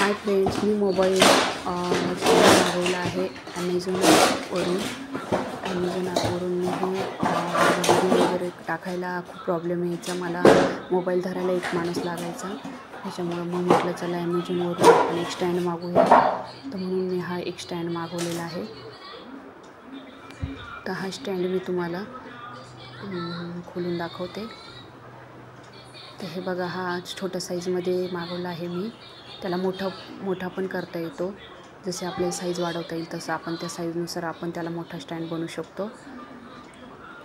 Hi friends, मी mobile मागवला आहे Amazon ॲपवरून मी व्हिडिओ वगैरे टाकायला खूप प्रॉब्लेम यायचा. मला मोबाईल धरायला एक माणूस लागायचा. त्याच्यामुळं मग म्हटलं चला ॲमेझॉनवरून आपण एक स्टँड मागवूया. तर म्हणून मी हा एक स्टँड मागवलेला आहे. तर हा स्टँड मी तुम्हाला खोलून दाखवते. तर हे बघा, हा छोट्या साईजमध्ये मागवला आहे मी. त्याला मोठा पण करता येतो. जसे आपल्याला साईज वाढवता येईल तसं आपण त्या साईजनुसार आपण त्याला मोठा स्टँड बनवू शकतो.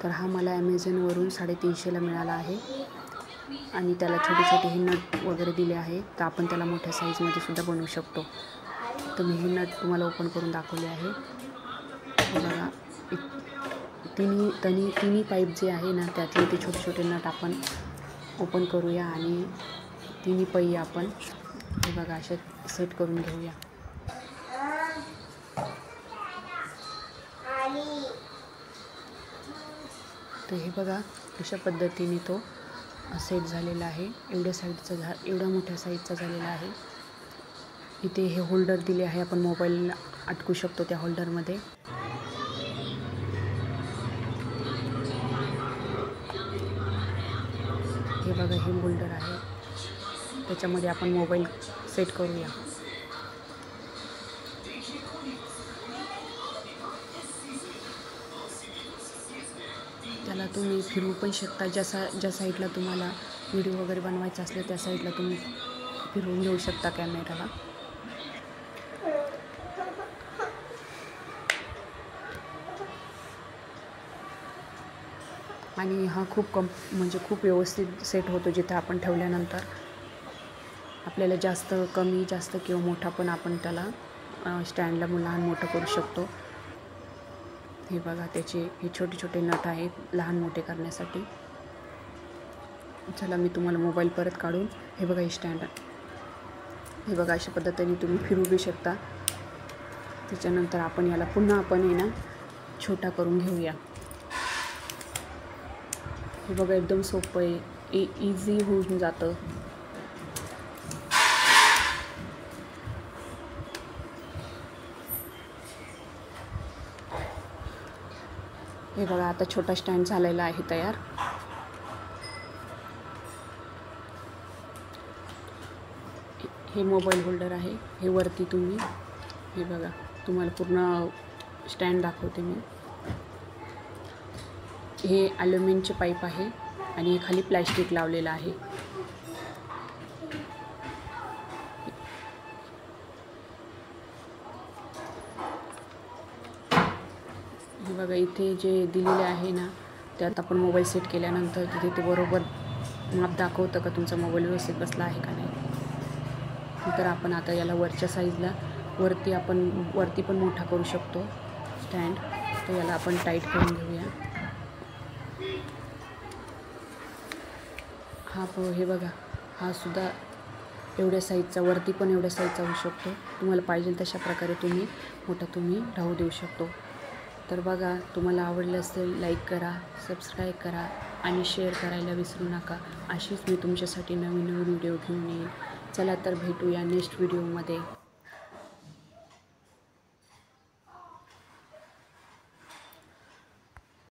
तर हा मला ॲमेझॉनवरून 350ला मिळाला आहे आणि त्याला छोटे हे नट वगैरे दिले आहे. तर आपण त्याला मोठ्या साईजमध्ये सुद्धा बनवू शकतो. तर मी हे नट तुम्हाला ओपन करून दाखवले आहे. बघा, तिन्ही पाईप जे आहे ना, त्यातले ते छोटे नट आपण ओपन करूया आणि तिन्ही पै आपण हे बघा असे सेट करून घेऊया. तर हे बघा, अशा पद्धतीने तो सेट झालेला आहे. एवढ्या मोठ्या साईजचा झालेला आहे. इथे हे होल्डर दिले आहे, आपण मोबाईल अटकू शकतो त्या होल्डरमध्ये. हे बघा, हे होल्डर आहे, त्याच्यामध्ये आपण मोबाईल सेट करूया. त्याला तुम्ही फिरवू पण शकता. ज्या साईडला तुम्हाला व्हिडिओ वगैरे बनवायचा असले त्या साईडला तुम्ही फिरवून घेऊ शकता कॅमेराला. आणि हा खूप व्यवस्थित सेट होतो. जिथे आपण ठेवल्यानंतर आपल्याला जास्त किंवा मोठा पण आपण त्याला स्टँडला लहान मोठं करू शकतो. हे बघा, त्याचे हे छोटे नट आहेत लहान मोठे करण्यासाठी. चला मी तुम्हाला मोबाईल परत काढून हे बघा, हे स्टँड हे बघा, अशा पद्धतीने तुम्ही फिरवू बी शकता. त्याच्यानंतर आपण याला पुन्हा छोटा करून घेऊया. हे बघा, एकदम सोपं आहे, इझी होऊन जातं. हे बघा, आता छोटा स्टँड झालेला आहे तयार. हे मोबाईल होल्डर आहे. हे वरती तुम्ही हे बघा, तुम्हाला पूर्ण स्टँड दाखवते मी. हे ॲल्युमिनियमचे पाईप आहे आणि हे खाली प्लॅस्टिक लावलेलं आहे. हे बघा, इथे जे दिलेले आहे ना, त्यात आपण मोबाईल सेट केल्यानंतर तिथे ते बरोबर माप दाखवतं का तुमचा मोबाईल व्यवस्थित बसला आहे का नाही. तर आपण आता याला वरच्या साईजला वरती पण मोठा करू शकतो स्टँड. तर याला आपण टाईट करून घेऊया. हे बघा, हा सुद्धा एवढ्या साईजचा, वरती पण एवढ्या साईजचा होऊ शकतो. तुम्हाला पाहिजे तशा प्रकारे तुम्ही राहू देऊ शकतो. तर बघा, तुम्हाला आवडलं असेल लाईक करा, सबस्क्राईब करा आणि शेअर करायला विसरू नका. अशीच मी तुमच्यासाठी नवीन व्हिडिओ घेऊन येईल. चला तर भेटूया नेक्स्ट व्हिडिओमध्ये.